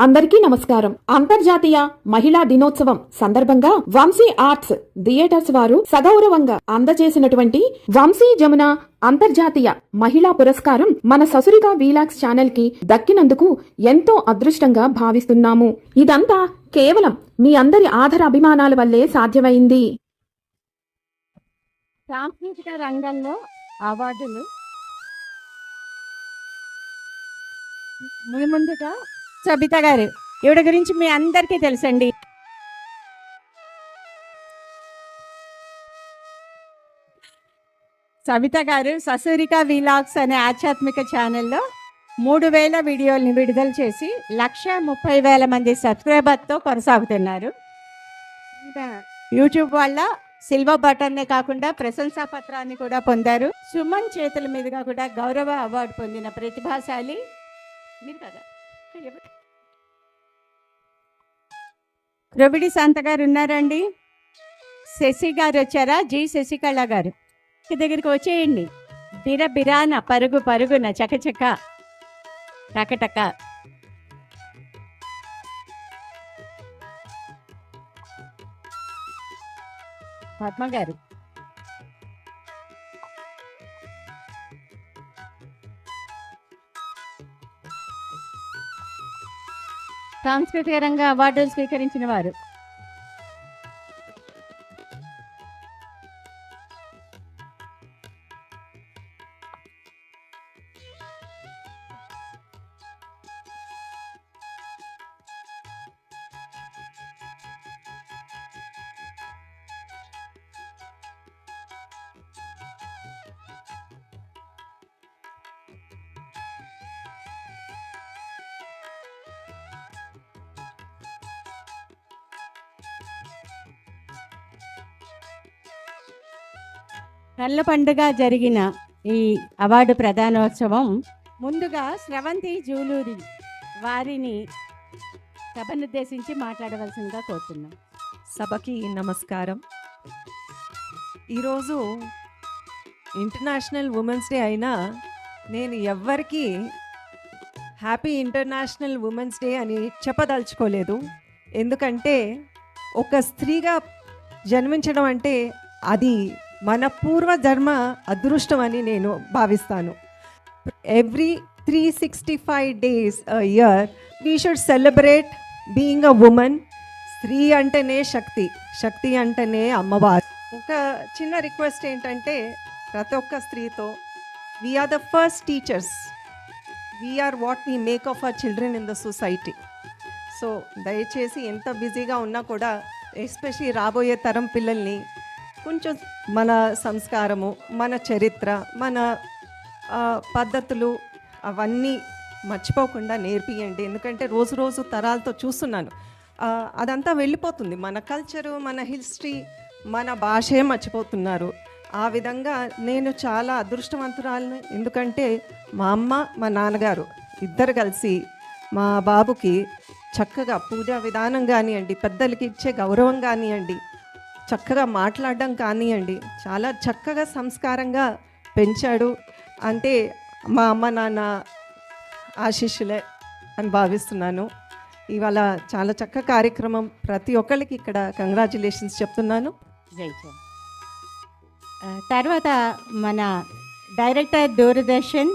అందరికీ నమస్కారం. అంతర్జాతీయ మహిళా దినోత్సవం సందర్భంగా వంశీ ఆర్ట్స్ థియేటర్స్ వారు సగౌరవంగా అందజేసినటువంటి వంశీ జమున అంతర్జాతీయ మహిళా పురస్కారం మన ససురిక వీలాక్స్ ఛానల్ కి దక్కినందుకు ఎంతో అదృష్టంగా భావిస్తున్నాము. ఇదంతా కేవలం మీ అందరి ఆదర అభిమానాల వల్లే సాధ్యమైంది. సాంస్కృతిక రంగంలో అవార్డులు ముందుగా సబిత గారు, ఈవిడ గురించి మీ అందరికీ తెలుసండి. సబిత గారు ససురిక వీలాగ్స్ అనే ఆధ్యాత్మిక ఛానల్లో 3000 వీడియోల్ని విడుదల చేసి 130,000 మంది సబ్స్క్రైబర్తో కొనసాగుతున్నారు. యూట్యూబ్ వల్ల సిల్వర్ బటన్నే కాకుండా ప్రశంసా పత్రాన్ని కూడా పొందారు. సుమన్ చేతుల మీదుగా కూడా గౌరవ అవార్డు పొందిన ప్రతిభాశాలి మీరు కదా. రవిడి శాంత గారు ఉన్నారండి. శశి గారు వచ్చారా? జి శశికళ గారు దగ్గరికి వచ్చేయండి. బిరాన పరుగు పరుగున చకచక టకటక. పద్మ గారు, సాంస్కృతిక రంగ అవార్డులు స్వీకరించిన వారు కళ్ళ పండుగ జరిగిన ఈ అవార్డు ప్రదానోత్సవం ముందుగా స్రవంతి జూలూరి వారిని సభనుద్దేశించి మాట్లాడవలసిందిగా కోరుతున్నాం. సభకి నమస్కారం. ఈరోజు ఇంటర్నేషనల్ ఉమెన్స్ డే అయినా నేను ఎవ్వరికీ హ్యాపీ ఇంటర్నేషనల్ ఉమెన్స్ డే అని చెప్పదలుచుకోలేదు. ఎందుకంటే ఒక స్త్రీగా జన్మించడం అంటే అది మన పూర్వజన్మ అదృష్టం అని నేను భావిస్తాను. Every 365 days a year we should celebrate being a woman. స్త్రీ అంటేనే శక్తి, శక్తి అంటేనే అమ్మవారు. ఒక చిన్న రిక్వెస్ట్ ఏంటంటే ప్రతి ఒక్క స్త్రీతో we are the first teachers, we are what we make of our children in the society. So దయచేసి ఎంత బిజీగా ఉన్నా కూడా ఎస్పెషలీ రాబోయే తరం పిల్లల్ని కొంచెం మన సంస్కారము, మన చరిత్ర, మన పద్ధతులు అవన్నీ మర్చిపోకుండా నేర్పియండి. ఎందుకంటే రోజు రోజు తరాలతో చూస్తున్నాను అదంతా వెళ్ళిపోతుంది. మన కల్చరు, మన హిస్టరీ, మన భాషే మర్చిపోతున్నారు. ఆ విధంగా నేను చాలా అదృష్టవంతురాలను. ఎందుకంటే మా అమ్మ, మా నాన్నగారు ఇద్దరు కలిసి మా బాబుకి చక్కగా పూజా విధానం కానివ్వండి, పెద్దలకి ఇచ్చే గౌరవం కానివ్వండి, చక్కగా మాట్లాడడం కానివ్వండి, చాలా చక్కగా సంస్కారంగా పెంచాడు. అంటే మా అమ్మ నాన్న ఆశీస్సులే అని భావిస్తున్నాను. ఇవాళ చాలా చక్కగా కార్యక్రమం. ప్రతి ఒక్కరికి ఇక్కడ కంగ్రాచులేషన్స్ చెప్తున్నాను. తర్వాత మన డైరెక్టర్ దూరదర్శన్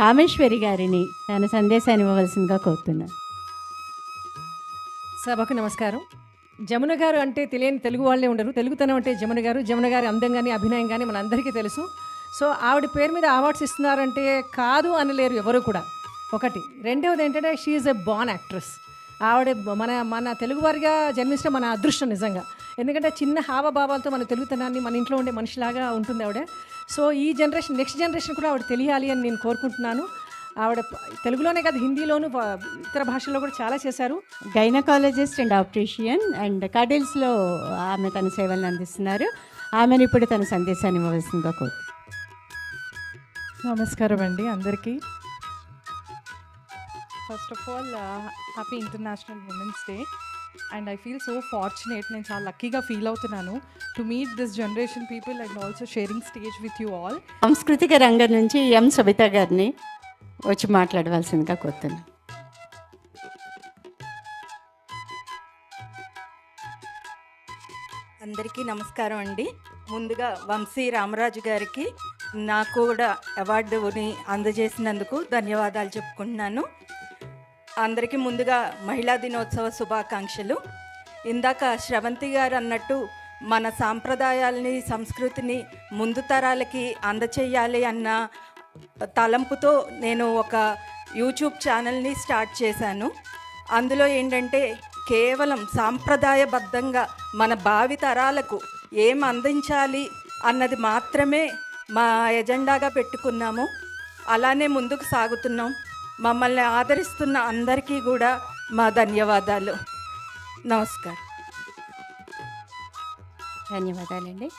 కామేశ్వరి గారిని తన సందేశాన్ని ఇవ్వవలసిందిగా కోరుతున్నాను. సభకు నమస్కారం. జమున గారు అంటే తెలియని తెలుగు వాళ్ళే ఉండరు. తెలుగుతనం అంటే జమున గారు. జమున గారి అందం కానీ అభినయం కానీ మన అందరికీ తెలుసు. సో ఆవిడ పేరు మీద అవార్డ్స్ ఇస్తున్నారంటే కాదు అనలేరు ఎవరు కూడా. ఒకటి. రెండవది ఏంటంటే she is a born actress. ఆవిడ మన తెలుగువారిగా జన్మించడం మన అదృష్టం నిజంగా. ఎందుకంటే చిన్న హావభావాలతో మన తెలుగుతనాన్ని మన ఇంట్లో ఉండే మనిషిలాగా ఉంటుంది ఆవిడ. సో ఈ జనరేషన్, నెక్స్ట్ జనరేషన్ కూడా ఆవిడ తెలియాలి అని నేను కోరుకుంటున్నాను. ఆవిడ తెలుగులోనే కాదు హిందీలోను ఇతర భాషల్లో కూడా చాలా చేశారు. గైనకాలజిస్ట్ అండ్ ఆప్టీషియన్ అండ్ కడిల్స్లో ఆమె తన సేవలను అందిస్తున్నారు. ఆమెను ఇప్పుడు తన సందేశాన్ని ఇవ్వవలసిందిగా కోరు. నమస్కారం అండి అందరికీ. First of all happy international women's day and I feel so fortunate. నేను చాలా లక్కీగా ఫీల్ అవుతున్నాను to meet this generation people and also sharing stage with you all. సాంస్కృతిక రంగం నుంచి సబిత గారిని వచ్చి మాట్లాడవలసిందిగా కోరుతున్నాను. అందరికీ నమస్కారం అండి. ముందుగా వంశీ రామరాజు గారికి నాకు కూడా అవార్డుని అందజేసినందుకు ధన్యవాదాలు చెప్పుకుంటున్నాను. అందరికీ ముందుగా మహిళా దినోత్సవ శుభాకాంక్షలు. ఇందాక శ్రవంతి గారు అన్నట్టు మన సాంప్రదాయాలని సంస్కృతిని ముందు తరాలకి అందచేయాలి అన్న తలంపుతో నేను ఒక యూట్యూబ్ ఛానల్ని స్టార్ట్ చేశాను. అందులో ఏంటంటే కేవలం సాంప్రదాయబద్ధంగా మన భావి తరాలకు ఏం అందించాలి అన్నది మాత్రమే మా ఎజెండాగా పెట్టుకున్నాము. అలానే ముందుకు సాగుతున్నాం. మమ్మల్ని ఆదరిస్తున్న అందరికీ కూడా మా ధన్యవాదాలు. నమస్కారం. ధన్యవాదాలండి.